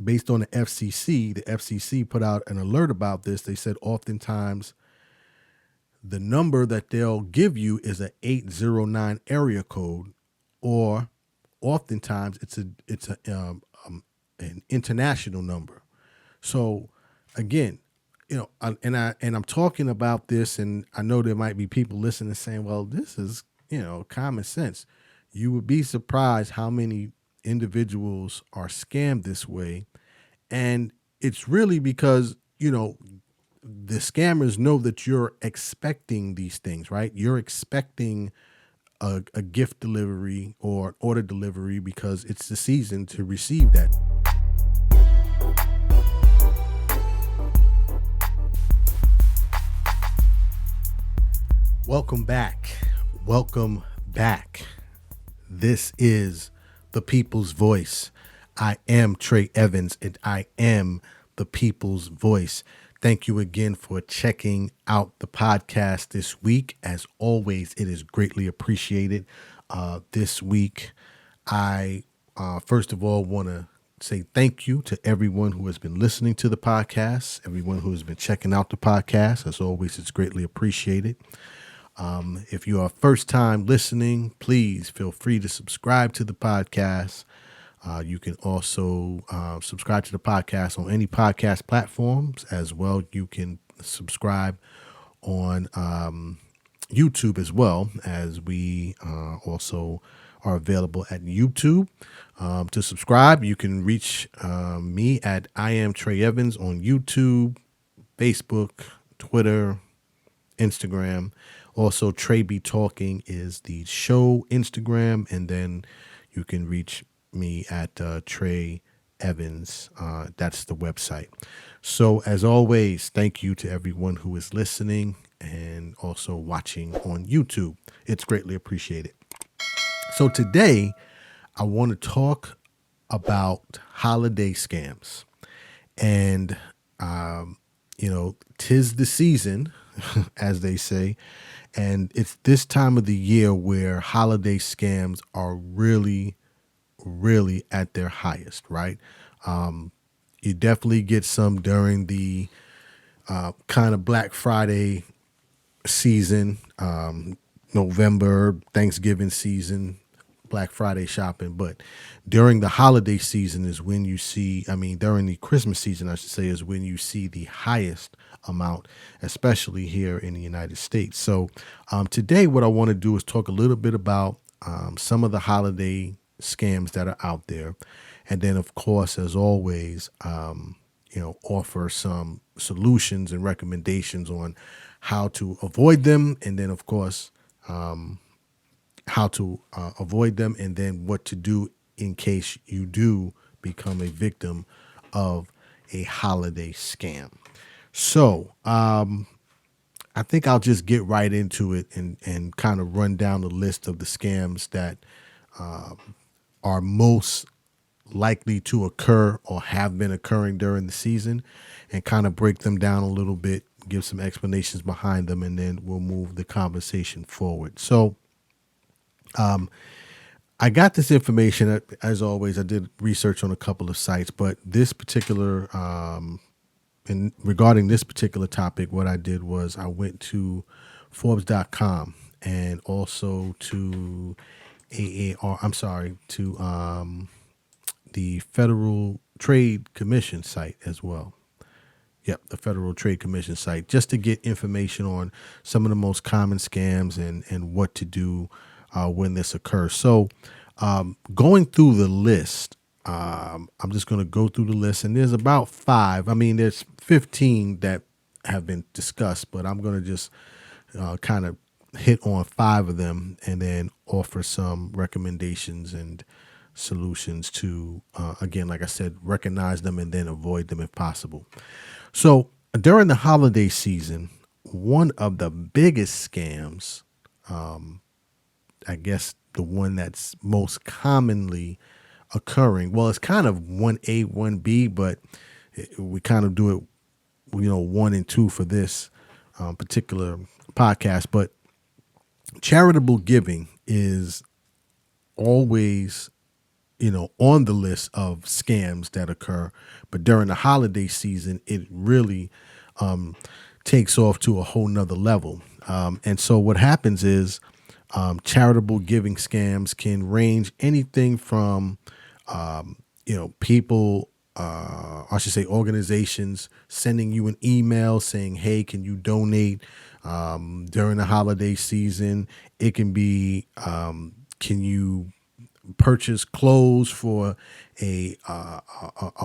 based on the FCC put out an alert about this. They said oftentimes the number that they'll give you is a 809 area code, or oftentimes an international number. So again, I'm talking about this, and I know there might be people listening saying, "Well, this is common sense." You would be surprised how many individuals are scammed this way, and it's really because the scammers know that you're expecting these things, right? You're expecting a gift delivery or order delivery because it's the season to receive that. Welcome back. Welcome back. This is the People's Voice. I am Trey Evans, and I am the People's Voice. Thank you again for checking out the podcast this week. As always, it is greatly appreciated. This week, I first of all want to say thank you to everyone who has been listening to the podcast, everyone who has been checking out the podcast. As always, it's greatly appreciated. If you are first time listening, please feel free to subscribe to the podcast. You can also subscribe to the podcast on any podcast platforms as well. You can subscribe on YouTube as well, as we also are available at YouTube. To subscribe, you can reach me at I am Trey Evans on YouTube, Facebook, Twitter, Instagram. Also, Trey Be Talking is the show Instagram, and then you can reach me at Trey Evans. That's the website. So, as always, thank you to everyone who is listening and also watching on YouTube. It's greatly appreciated. So today, I want to talk about holiday scams, and 'tis the season, as they say. And it's this time of the year where holiday scams are really, really at their highest, right? You definitely get some during the kind of Black Friday season, November, Thanksgiving season, Black Friday shopping. But during the holiday season is when you see, during the Christmas season, I should say, is when you see the highest amount, especially here in the United States. So today what I want to do is talk a little bit about some of the holiday scams that are out there. And then, of course, as always, offer some solutions and recommendations on how to avoid them. And then, of course, how to avoid them, and then what to do in case you do become a victim of a holiday scam. So I think I'll just get right into it and kind of run down the list of the scams that are most likely to occur or have been occurring during the season, and kind of break them down a little bit, give some explanations behind them, and then we'll move the conversation forward. So I got this information, as always. I did research on a couple of sites, but this particular, and regarding this particular topic, what I did was I went to Forbes.com and also to the Federal Trade Commission site as well. Yep, the Federal Trade Commission site, just to get information on some of the most common scams and what to do when this occurs. So going through the list, I'm just going to go through the list, and there's about 5. There's 15 that have been discussed, but I'm going to just kind of hit on 5 of them and then offer some recommendations and solutions to, again, like I said, recognize them and then avoid them if possible. So during the holiday season, one of the biggest scams, I guess the one that's most commonly occurring, well, it's kind of 1A, 1B, but we kind of do it, 1 and 2 for this particular podcast. But charitable giving is always, on the list of scams that occur. But during the holiday season, it really um, takes off to a whole nother level. And so what happens is charitable giving scams can range anything from people, I should say organizations, sending you an email saying, hey, can you donate during the holiday season? It can be, can you purchase clothes for a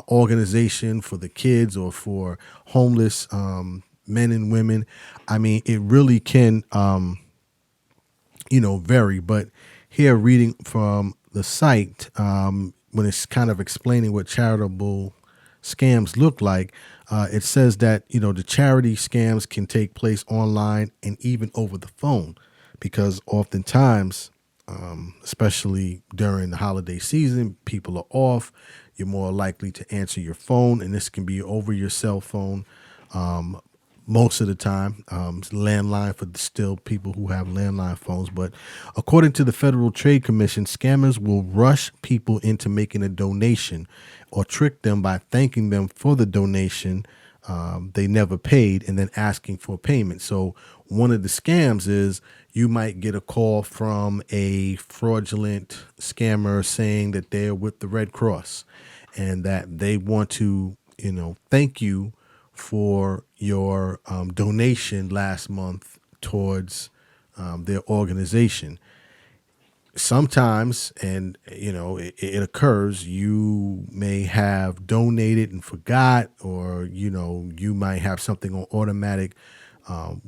organization for the kids or for homeless men and women. I mean, it really can vary. But here, reading from the site, when it's kind of explaining what charitable scams look like, it says that the charity scams can take place online and even over the phone, because oftentimes, especially during the holiday season, people are off. You're more likely to answer your phone, and this can be over your cell phone. Most of the time, landline for still people who have landline phones. But according to the Federal Trade Commission, scammers will rush people into making a donation or trick them by thanking them for the donation they never paid and then asking for payment. So one of the scams is you might get a call from a fraudulent scammer saying that they're with the Red Cross and that they want to, thank you for your donation last month towards their organization. Sometimes, and it occurs, you may have donated and forgot, or you might have something on automatic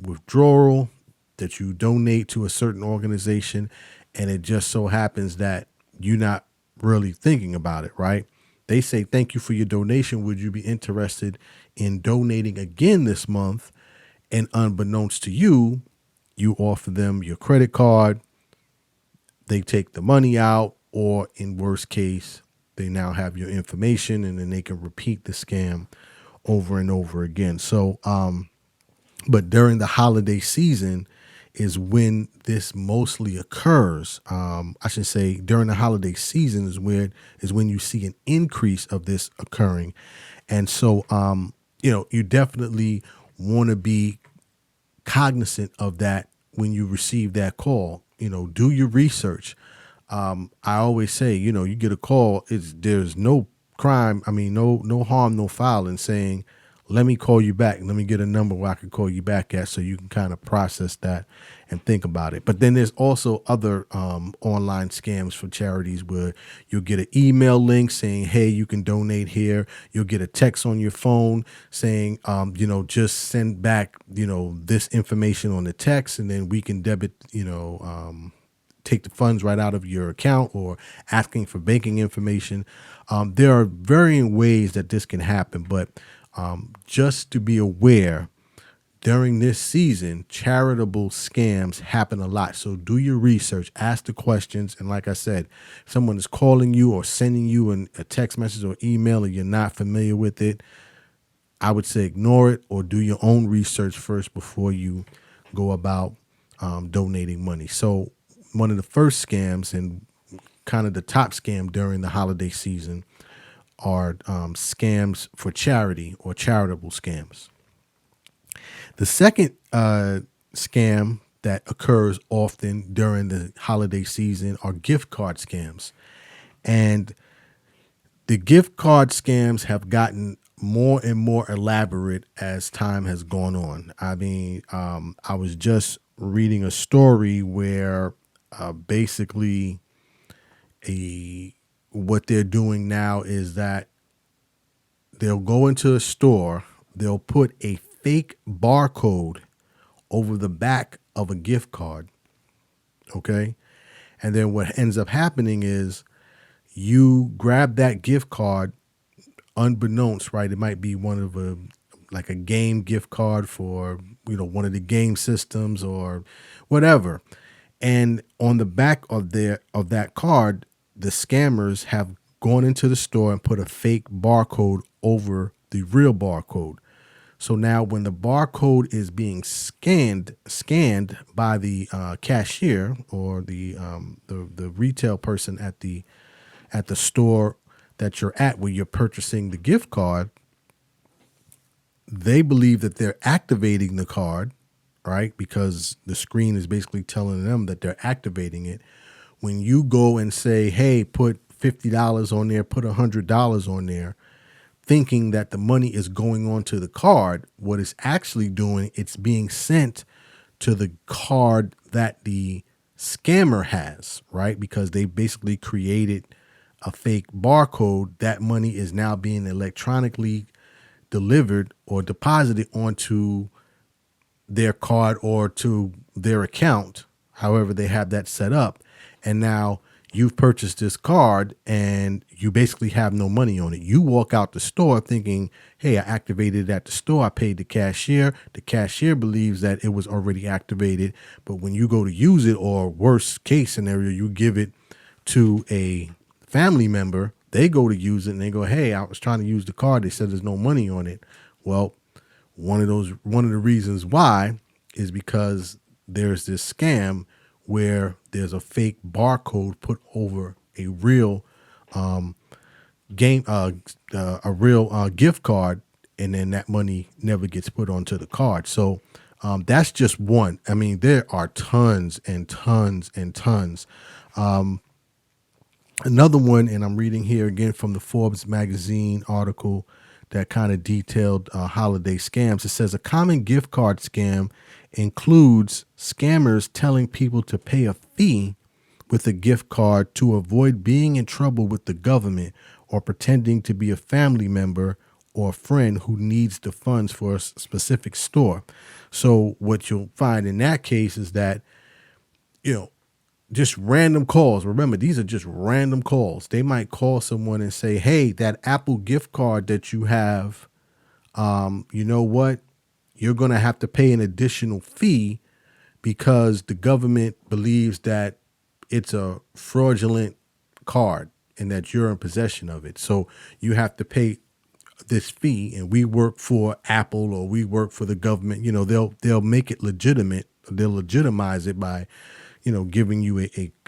withdrawal that you donate to a certain organization, and it just so happens that you're not really thinking about it, right? They say, thank you for your donation. Would you be interested in donating again this month? And unbeknownst to you, you offer them your credit card. They take the money out, or in worst case, they now have your information, and then they can repeat the scam over and over again. So, but during the holiday season is when this mostly occurs. I should say during the holiday season is when you see an increase of this occurring. And so, you definitely want to be cognizant of that when you receive that call. Do your research. I always say, you get a call, there's no crime. I mean, no harm, no foul in saying, let me call you back. Let me get a number where I can call you back at, so you can kind of process that and think about it. But then there's also other online scams for charities where you'll get an email link saying, hey, you can donate here. You'll get a text on your phone saying, just send back, this information on the text, and then we can debit, take the funds right out of your account, or asking for banking information. There are varying ways that this can happen, but just to be aware, during this season, charitable scams happen a lot. So do your research, ask the questions. And like I said, if someone is calling you or sending you a text message or email and you're not familiar with it, I would say ignore it, or do your own research first before you go about donating money. So one of the first scams, and kind of the top scam during the holiday season, are scams for charity or charitable scams. The second scam that occurs often during the holiday season are gift card scams. And the gift card scams have gotten more and more elaborate as time has gone on. I mean, I was just reading a story where basically what they're doing now is that they'll go into a store, they'll put a fake barcode over the back of a gift card, okay? And then what ends up happening is you grab that gift card unbeknownst, right? It might be like a game gift card for, one of the game systems or whatever. And on the back of that card, the scammers have gone into the store and put a fake barcode over the real barcode. So now when the barcode is being scanned by the cashier or the retail person at the at the store that you're at where you're purchasing the gift card, they believe that they're activating the card, right? Because the screen is basically telling them that they're activating it. When you go and say, hey, put $50 on there, put $100 on there, thinking that the money is going onto the card, what it's actually doing, it's being sent to the card that the scammer has, right? Because they basically created a fake barcode. That money is now being electronically delivered or deposited onto their card or to their account, however they have that set up. And now you've purchased this card and you basically have no money on it. You walk out the store thinking, hey, I activated it at the store. I paid the cashier. The cashier believes that it was already activated. But when you go to use it, or worst case scenario, you give it to a family member, they go to use it and they go, hey, I was trying to use the card. They said there's no money on it. Well, one of the reasons why is because there's this scam where there's a fake barcode put over a real gift card, and then that money never gets put onto the card. So that's just one. I mean, there are tons and tons and tons. Another one, and I'm reading here again from the Forbes magazine article that kind of detailed holiday scams. It says a common gift card scam includes scammers telling people to pay a fee with a gift card to avoid being in trouble with the government, or pretending to be a family member or friend who needs the funds for a specific store. So what you'll find in that case is that, just random calls. Remember, these are just random calls. They might call someone and say, hey, that Apple gift card that you have, you know what? You're going to have to pay an additional fee because the government believes that it's a fraudulent card and that you're in possession of it. So you have to pay this fee, and we work for Apple or we work for the government. They'll make it legitimate. They'll legitimize it by giving you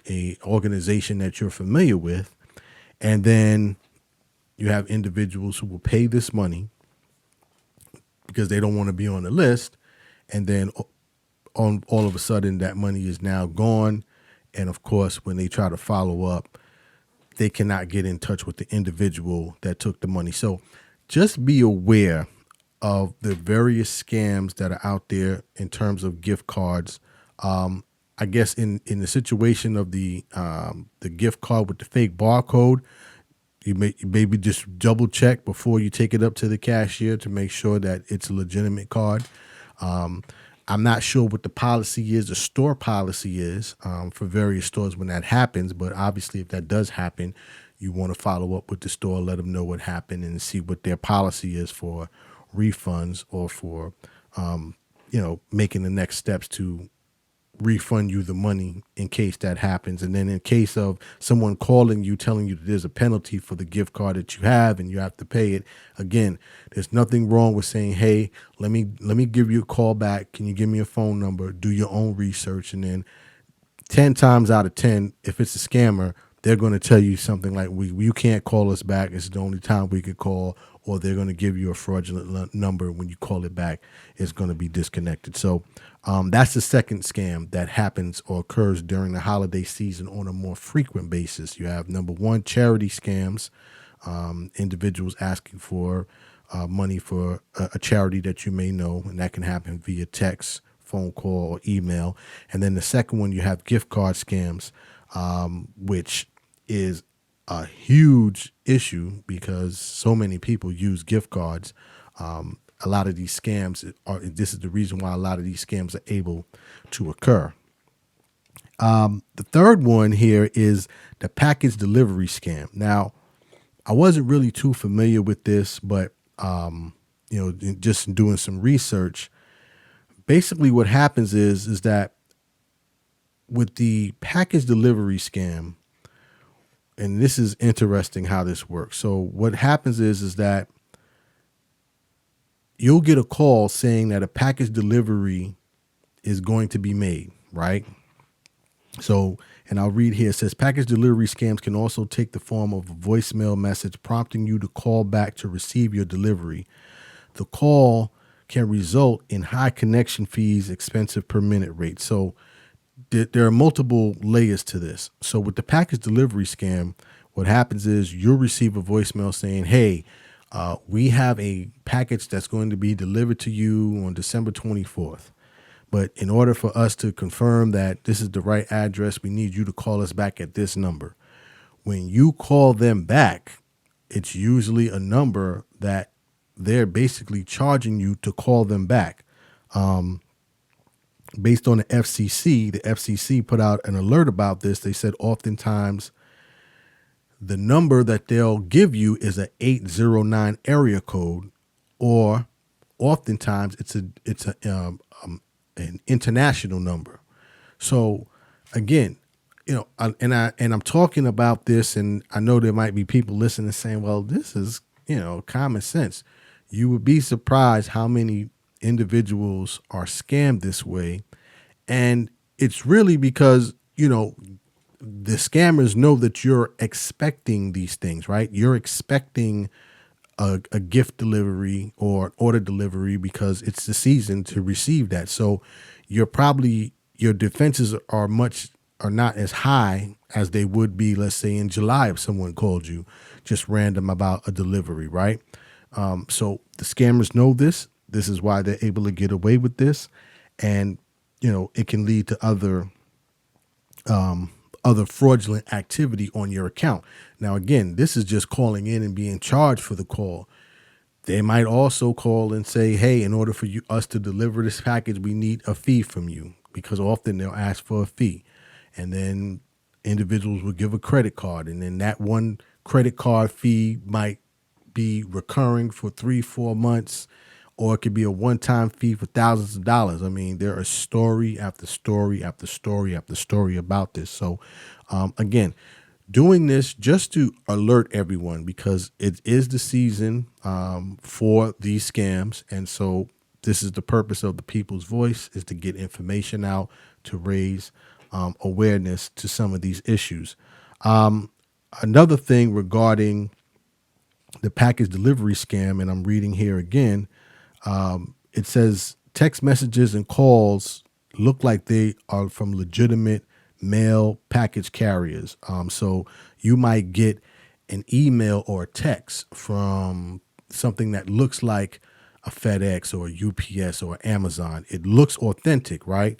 a organization that you're familiar with. And then you have individuals who will pay this money because they don't want to be on the list. And then all of a sudden that money is now gone. And of course, when they try to follow up, they cannot get in touch with the individual that took the money. So just be aware of the various scams that are out there in terms of gift cards. I guess in the situation of the gift card with the fake barcode, you maybe just double check before you take it up to the cashier to make sure that it's a legitimate card. I'm not sure what the policy is, the store policy is for various stores when that happens. But obviously, if that does happen, you want to follow up with the store, let them know what happened, and see what their policy is for refunds or for, making the next steps to refund you the money in case that happens. And then in case of someone calling you, telling you that there's a penalty for the gift card that you have and you have to pay it, again, there's nothing wrong with saying, hey, let me give you a call back. Can you give me a phone number? Do your own research. And then 10 times out of 10, if it's a scammer, they're going to tell you something like, you can't call us back. It's the only time we could call. Or they're going to give you a fraudulent number. When you call it back, it's going to be disconnected. So that's the second scam that happens or occurs during the holiday season on a more frequent basis. You have, number one, charity scams, individuals asking for money for a charity that you may know, and that can happen via text, phone call, or email. And then the second one, you have gift card scams, which is a huge issue because so many people use gift cards. A lot of these scams this is the reason why a lot of these scams are able to occur. The third one here is the package delivery scam. Now, I wasn't really too familiar with this, but, just doing some research, basically what happens is that with the package delivery scam, and this is interesting how this works. So what happens is that you'll get a call saying that a package delivery is going to be made, right? So, and I'll read here. It says package delivery scams can also take the form of a voicemail message prompting you to call back to receive your delivery. The call can result in high connection fees, expensive per minute rates. So, there are multiple layers to this. So, with the package delivery scam, what happens is you'll receive a voicemail saying, "Hey, we have a package that's going to be delivered to you on December 24th. But in order for us to confirm that this is the right address, we need you to call us back at this number." When you call them back, it's usually a number that they're basically charging you to call them back. Based on the FCC put out an alert about this. They said oftentimes the number that they'll give you is a 809 area code, or oftentimes it's an international number. So again, I'm talking about this, and I know there might be people listening saying, "Well, this is common sense." You would be surprised how many individuals are scammed this way, and it's really because the scammers know that you're expecting these things, right? You're expecting a gift delivery or an order delivery because it's the season to receive that. So your defenses are not as high as they would be, let's say in July, if someone called you just random about a delivery, right? So the scammers know this. This is why they're able to get away with this, and it can lead to other fraudulent activity on your account. Now, again, this is just calling in and being charged for the call. They might also call and say, "Hey, in order for us to deliver this package, we need a fee from you," because often they'll ask for a fee. And then individuals will give a credit card, and then that one credit card fee might be recurring for 3, 4 months, or it could be a one-time fee for thousands of dollars. I mean, there are story after story after story after story about this. So, again, doing this just to alert everyone because it is the season for these scams, and so this is the purpose of the People's Voice, is to get information out, to raise awareness to some of these issues. Another thing regarding the package delivery scam, and I'm reading here again, it says text messages and calls look like they are from legitimate mail package carriers. So you might get an email or a text from something that looks like a FedEx or a UPS or Amazon. It looks authentic, right?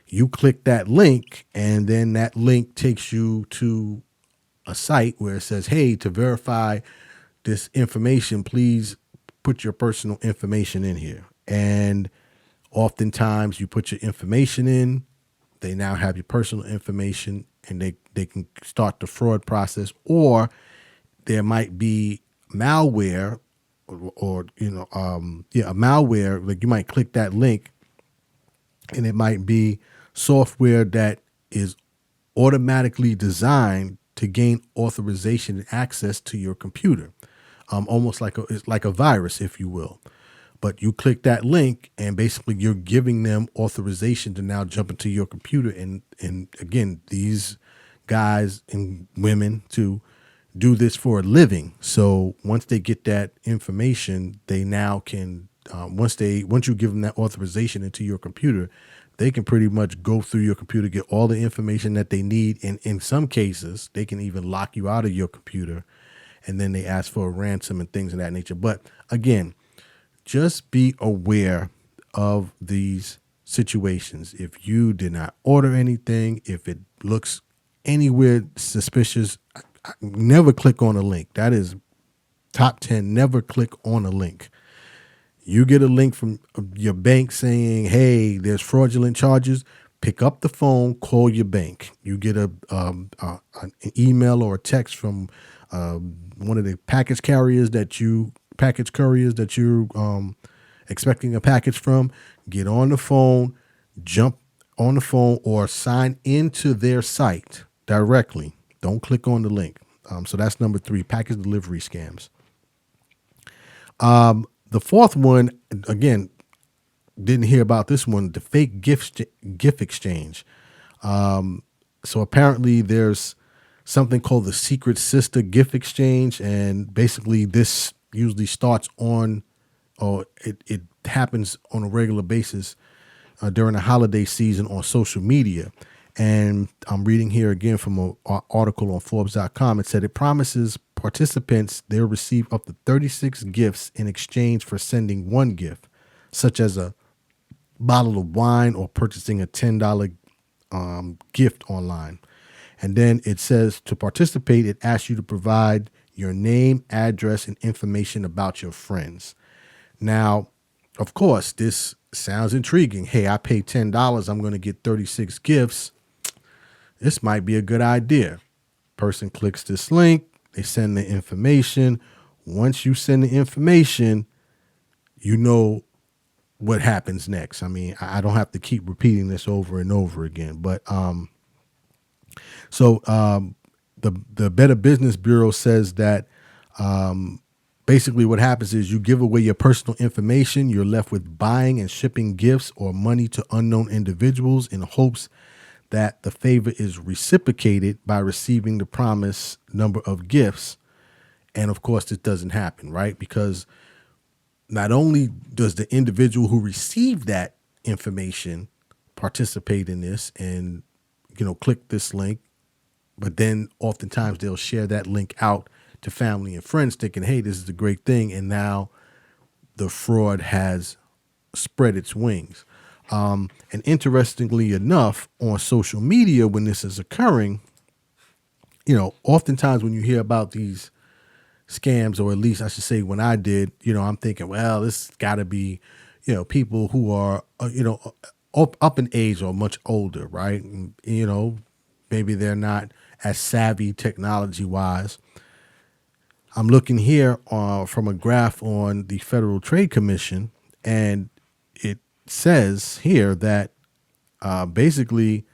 You click that link, and then that link takes you to a site where it says, "Hey, to verify this information, please put your personal information in here." And oftentimes you put your information in, they now have your personal information, and they can start the fraud process. Or there might be malware or a malware, like you might click that link and it might be software that is automatically designed to gain authorization and access to your computer, almost it's like a virus, if you will. But you click that link, and basically you're giving them authorization to now jump into your computer. And again, these guys and women to do this for a living. So once they get that information, they now can once you give them that authorization into your computer, they can pretty much go through your computer, get all the information that they need, and in some cases, they can even lock you out of your computer, and then they ask for a ransom and things of that nature. But again, just be aware of these situations. If you did not order anything, if it looks anywhere suspicious, never click on a link. That is top 10. Never click on a link. You get a link from your bank saying, "Hey, there's fraudulent charges." Pick up the phone, call your bank. You get an email or a text from one of the package couriers that you're expecting a package from. Get on the phone, jump on the phone, or sign into their site directly. Don't click on the link. So that's number 3, package delivery scams. The fourth one, again, didn't hear about this one, the fake gift exchange. So apparently there's something called the Secret Sister Gift Exchange, and basically this usually starts on, or it happens on a regular basis during the holiday season on social media. And I'm reading here again from an article on Forbes.com. It said it promises participants they'll receive up to 36 gifts in exchange for sending one gift, such as a bottle of wine or purchasing a $10 gift online. And then it says to participate, it asks you to provide your name, address, and information about your friends. Now, of course, this sounds intriguing. Hey, I paid $10. I'm going to get 36 gifts. This might be a good idea. Person clicks this link. They send the information. Once you send the information, you know what happens next. I mean, I don't have to keep repeating this over and over again. But the Better Business Bureau says that basically what happens is you give away your personal information. You're left with buying and shipping gifts or money to unknown individuals in hopes that the favor is reciprocated by receiving the promised number of gifts. And of course, this doesn't happen, right? Because not only does the individual who received that information participate in this and, click this link, but then oftentimes they'll share that link out to family and friends thinking, hey, this is a great thing. And now the fraud has spread its wings. And interestingly enough, on social media, when this is occurring, oftentimes when you hear about these scams, or at least I should say when I did, I'm thinking, well, this got to be, people who are, up in age or much older, right? And, maybe they're not as savvy technology wise. I'm looking here from a graph on the Federal Trade Commission, and it says here that basically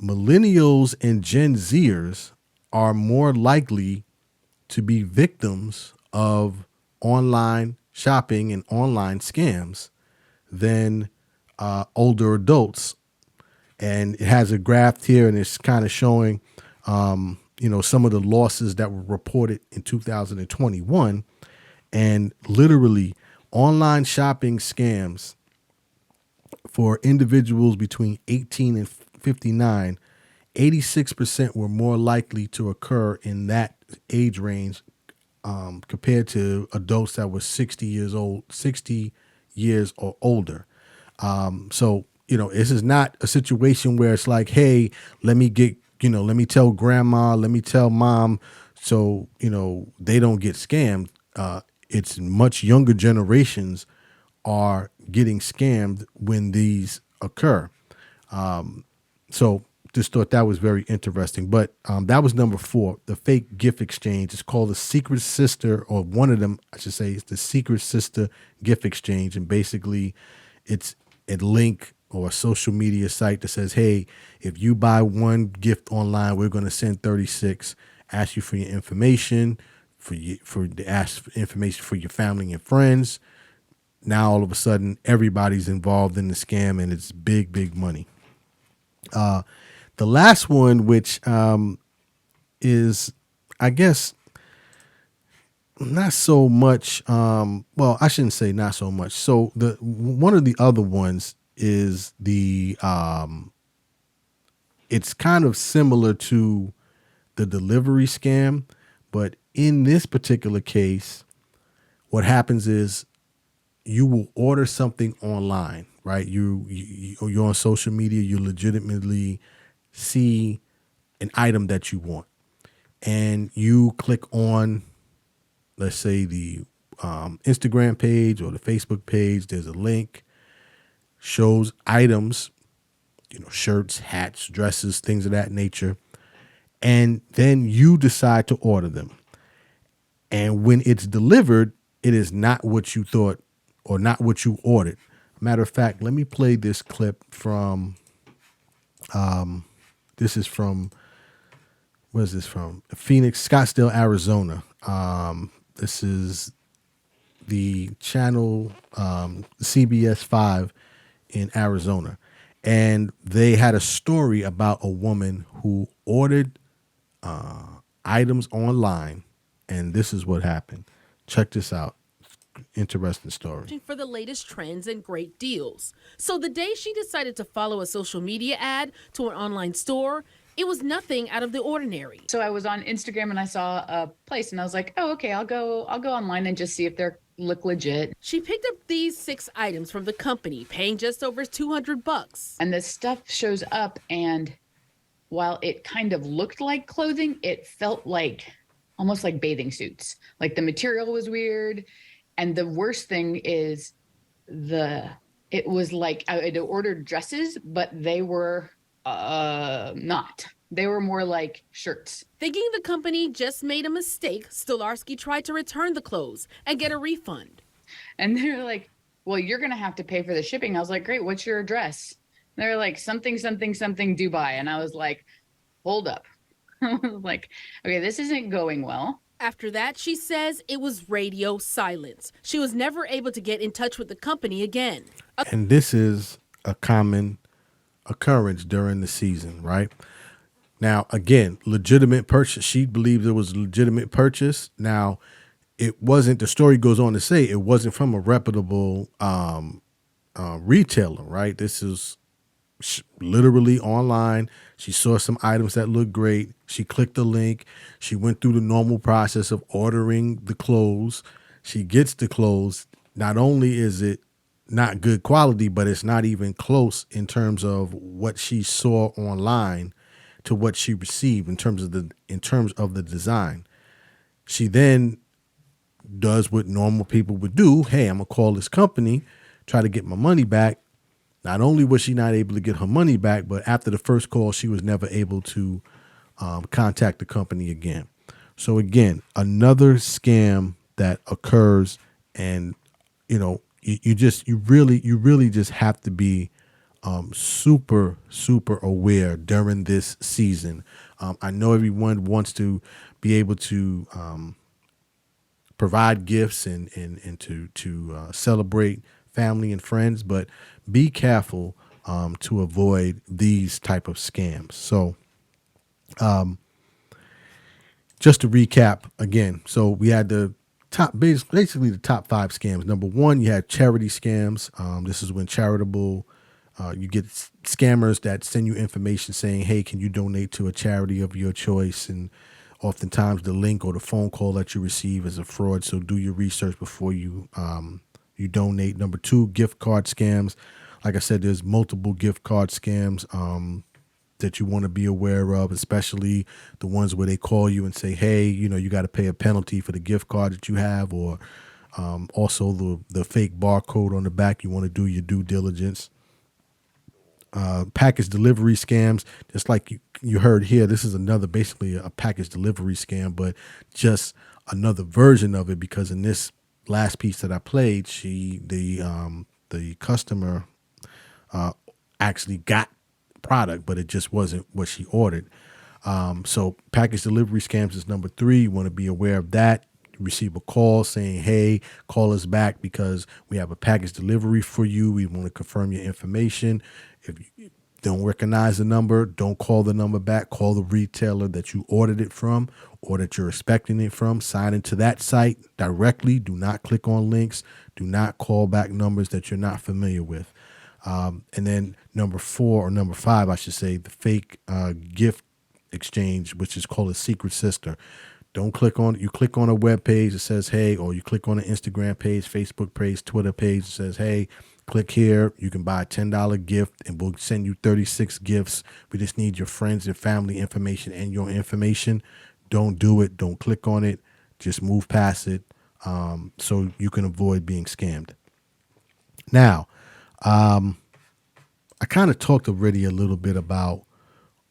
millennials and Gen Zers are more likely to be victims of online shopping and online scams than older adults. And it has a graph here, and it's kind of showing, some of the losses that were reported in 2021. And literally, online shopping scams for individuals between 18 and 59, 86% were more likely to occur in that age range compared to adults that were 60 years or older. So, this is not a situation where it's like, hey, let me tell grandma, let me tell mom, so, they don't get scammed. It's much younger generations are getting scammed when these occur. So just thought that was very interesting. But that was number 4, the fake gift exchange. It's called the Secret Sister, or one of them, I should say, is the Secret Sister Gift Exchange. And basically it's a link or a social media site that says, hey, if you buy one gift online, we're going to send 36, ask you for your information, ask for information for your family and friends. Now, all of a sudden, everybody's involved in the scam, and it's big, big money. The last one, which is, I guess, not so much. Well, I shouldn't say not so much. So one of the other ones is it's kind of similar to the delivery scam, but in this particular case, what happens is you will order something online, right? You're on social media, you legitimately see an item that you want, and you click on, let's say, the Instagram page or the Facebook page. There's a link, shows items, shirts, hats, dresses, things of that nature. And then you decide to order them. And when it's delivered, it is not what you thought or not what you ordered. Matter of fact, let me play this clip from, this is from, where's this from? Phoenix, Scottsdale, Arizona. This is the channel CBS 5 in Arizona. and they had a story about a woman who ordered items online, and this is what happened. Check this out. Interesting story. For the latest trends and great deals. So the day she decided to follow a social media ad to an online store, it was nothing out of the ordinary. So I was on Instagram and I saw a place and I was like, oh, okay, I'll go online and just see if they're look legit. She picked up these 6 items from the company, paying just over $200. And the stuff shows up, and while it kind of looked like clothing, it felt like almost like bathing suits. Like the material was weird. And the worst thing is it was like I had ordered dresses, but they were not. They were more like shirts. Thinking the company just made a mistake, Stolarski tried to return the clothes and get a refund. And they're like, well, you're going to have to pay for the shipping. I was like, great, what's your address? And they're like, something, something, something, Dubai. And I was like, hold up. I was like, okay, this isn't going well. After that, she says it was radio silence. She was never able to get in touch with the company again. And this is a common occurrence during the season, right? Now, again, legitimate purchase. She believes it was a legitimate purchase. Now, it wasn't, the story goes on to say it wasn't from a reputable retailer, right? This is literally online. She saw some items that looked great. She clicked the link. She went through the normal process of ordering the clothes. She gets the clothes. Not only is it not good quality, but it's not even close in terms of what she saw online to what she received in terms of the design. She then does what normal people would do. Hey, I'm gonna call this company, try to get my money back. Not only was she not able to get her money back, but after the first call, she was never able to contact the company again. So again, another scam that occurs, and you really just have to be super aware during this season. I know everyone wants to be able to provide gifts and to celebrate family and friends, but be careful to avoid these type of scams. So just to recap again, so we had the basically the top 5 scams. Number 1, you had charity scams. This is when charitable, you get scammers that send you information saying, hey, can you donate to a charity of your choice? And oftentimes the link or the phone call that you receive is a fraud. So do your research before you donate. Number 2, gift card scams. Like I said, there's multiple gift card scams that you want to be aware of, especially the ones where they call you and say, hey, you got to pay a penalty for the gift card that you have, or also the fake barcode on the back. You want to do your due diligence. Package delivery scams, just like you heard here, this is basically a package delivery scam, but just another version of it, because in this last piece that I played, the customer actually got product, but it just wasn't what she ordered. So package delivery scams is number 3. You want to be aware of that. You receive a call saying, hey, call us back because we have a package delivery for you. We want to confirm your information. If you don't recognize the number, don't call the number back. Call the retailer that you ordered it from or that you're expecting it from. Sign into that site directly. Do not click on links. Do not call back numbers that you're not familiar with. And then number 4 or number 5, I should say, the fake gift exchange, which is called a secret sister. Don't click on it. You click on a web page that says, hey, or you click on an Instagram page, Facebook page, Twitter page that says, hey, click here. You can buy a $10 gift and we'll send you 36 gifts. We just need your friends and family information and your information. Don't do it. Don't click on it. Just move past it so you can avoid being scammed. Now, I kind of talked already a little bit about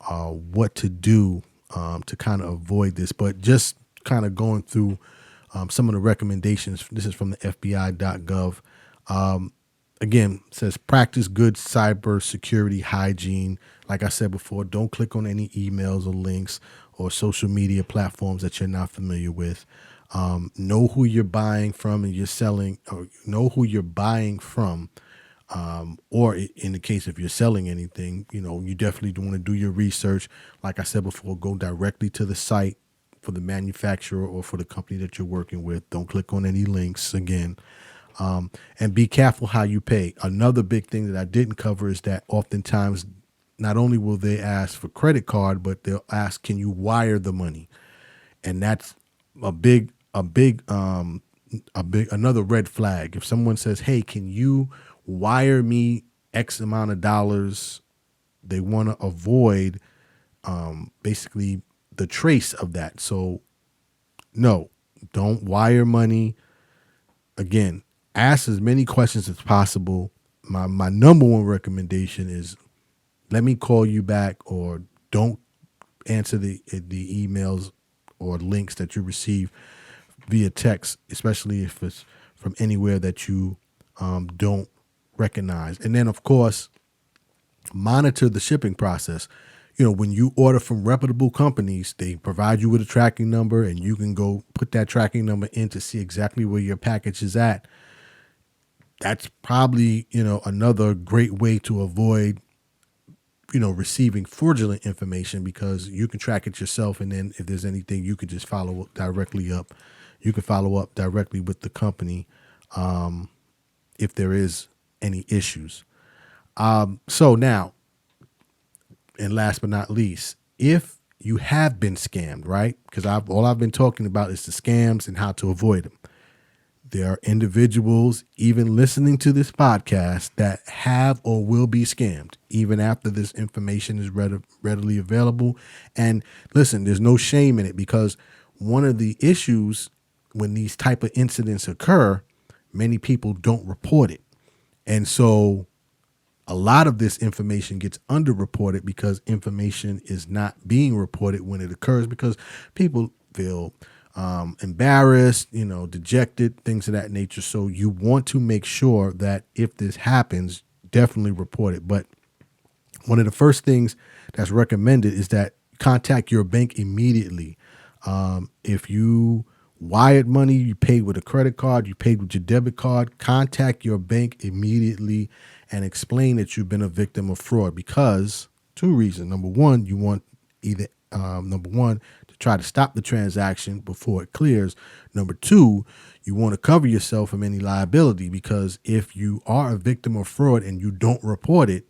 what to do to kind of avoid this, but just kind of going through some of the recommendations. This is from the FBI.gov. Again, it says practice good cyber security hygiene. Like I said before, don't click on any emails or links or social media platforms that you're not familiar with. Know who you're buying from and you're selling, or know who you're buying from Or in the case if you're selling anything, you definitely want to do your research. Like I said before, go directly to the site for the manufacturer or for the company that you're working with. Don't click on any links again. And be careful how you pay. Another big thing that I didn't cover is that oftentimes not only will they ask for credit card, but they'll ask, can you wire the money? And that's another red flag. If someone says, hey, can you wire me X amount of dollars? They want to avoid basically the trace of that. So no, don't wire money. Again, ask as many questions as possible. My number one recommendation is let me call you back, or don't answer the emails or links that you receive via text, especially if it's from anywhere that you don't recognize. And then, of course, monitor the shipping process. When you order from reputable companies, they provide you with a tracking number, and you can go put that tracking number in to see exactly where your package is at. That's probably, another great way to avoid, receiving fraudulent information, because you can track it yourself. And then if there's anything, you could just follow up directly up. You can follow up directly with the company if there is any issues. So now, and last but not least, if you have been scammed, right? Because all I've been talking about is the scams and how to avoid them. There are individuals, even listening to this podcast, that have or will be scammed, even after this information is readily available. And listen, there's no shame in it, because one of the issues when these type of incidents occur, many people don't report it. And so a lot of this information gets underreported because information is not being reported when it occurs, because people feel embarrassed, dejected, things of that nature. So you want to make sure that if this happens, definitely report it. But one of the first things that's recommended is that contact your bank immediately. If you wired money, you paid with a credit card, you paid with your debit card, contact your bank immediately and explain that you've been a victim of fraud, because two reasons. Number one, you want to try to stop the transaction before it clears. Number two, you want to cover yourself from any liability, because if you are a victim of fraud and you don't report it,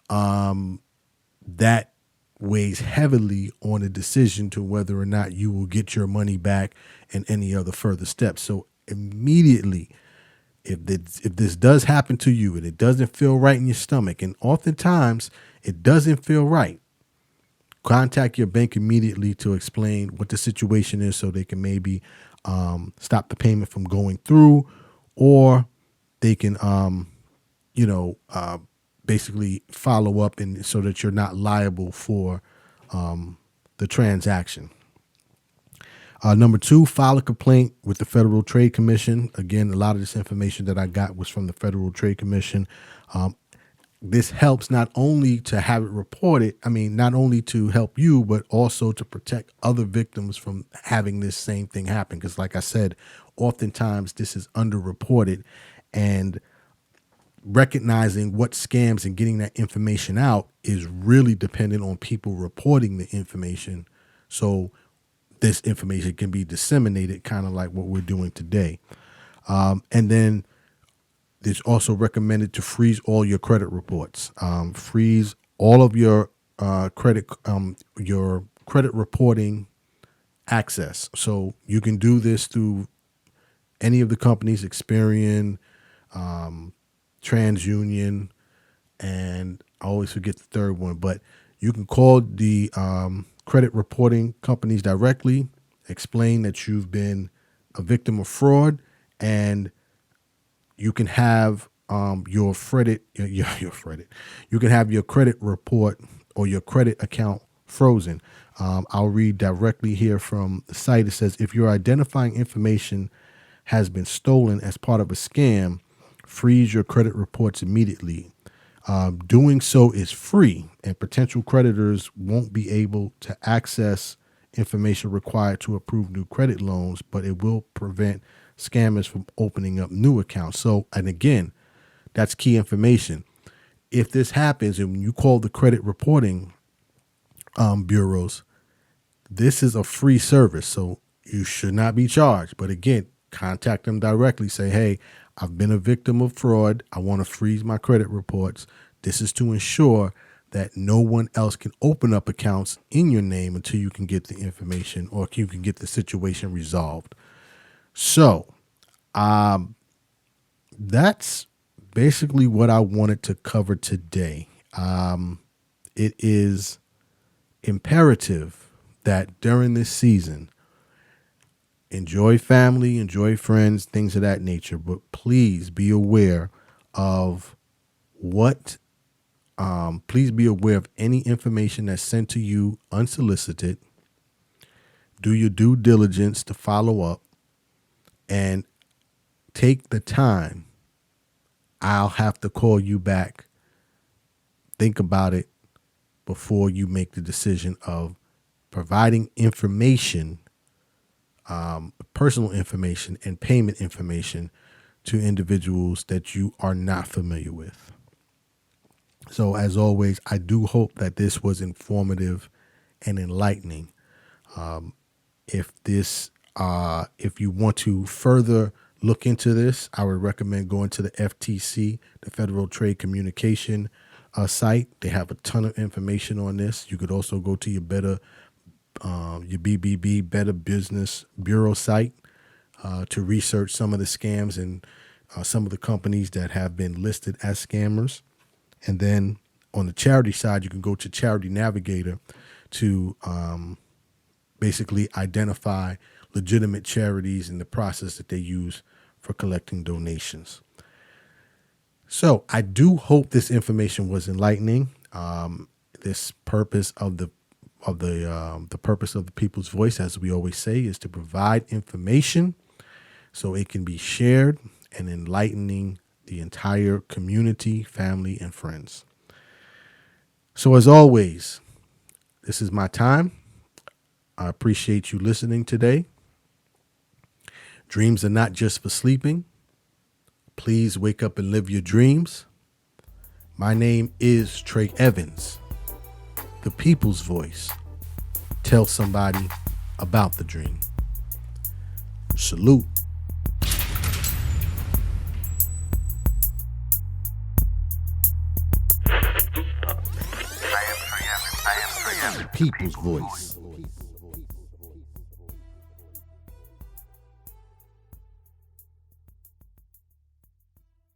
that weighs heavily on the decision to whether or not you will get your money back and any other further steps. So immediately, if this does happen to you and it doesn't feel right in your stomach, and oftentimes it doesn't feel right, contact your bank immediately to explain what the situation is, so they can maybe stop the payment from going through, or they can basically follow up, and so that you're not liable for the transaction. Number two, file a complaint with the Federal Trade Commission. Again, a lot of this information that I got was from the Federal Trade Commission. This helps not only to have it reported, not only to help you, but also to protect other victims from having this same thing happen. Because like I said, oftentimes this is underreported, and recognizing what scams and getting that information out is really dependent on people reporting the information. So this information can be disseminated, kind of like what we're doing today. And then it's also recommended to freeze all your credit reports. Freeze all of your credit reporting access. So you can do this through any of the companies, Experian, TransUnion, and I always forget the third one, but you can call the credit reporting companies directly, explain that you've been a victim of fraud, and you can have you can have your credit report or your credit account frozen. I'll read directly here from the site. It says, if your identifying information has been stolen as part of a scam, freeze your credit reports immediately. Doing so is free, and potential creditors won't be able to access information required to approve new credit loans, but it will prevent scammers from opening up new accounts. So, and again, That's key information. If this happens and when you call the credit reporting bureaus, this is a free service, so you should not be charged. But again, contact them directly. Say, hey, I've been a victim of fraud. I want to freeze my credit reports. This is to ensure that no one else can open up accounts in your name until you can get the information or you can get the situation resolved. So that's basically what I wanted to cover today. It is imperative that during this season, enjoy family, enjoy friends, things of that nature, but please be aware of please be aware of any information that's sent to you unsolicited. Do your due diligence to follow up and take the time. I'll have to call you back. Think about it before you make the decision of providing information, personal information and payment information to individuals that you are not familiar with. So as always, I do hope that this was informative and enlightening. If you want to further look into this, I would recommend going to the FTC, the Federal Trade Communication site. They have a ton of information on this. You could also go to your BBB, Better Business Bureau site to research some of the scams and some of the companies that have been listed as scammers. And then on the charity side, you can go to Charity Navigator to basically identify legitimate charities and the process that they use for collecting donations. So I do hope this information was enlightening. This purpose of the purpose of the People's Voice, as we always say, is to provide information so it can be shared and enlightening the entire community, family, and friends. So as always, this is my time. I appreciate you listening today. Dreams are not just for sleeping. Please wake up and live your dreams. My name is Trey Evans, the People's Voice. Tell somebody about the dream. Salute. The People's Voice.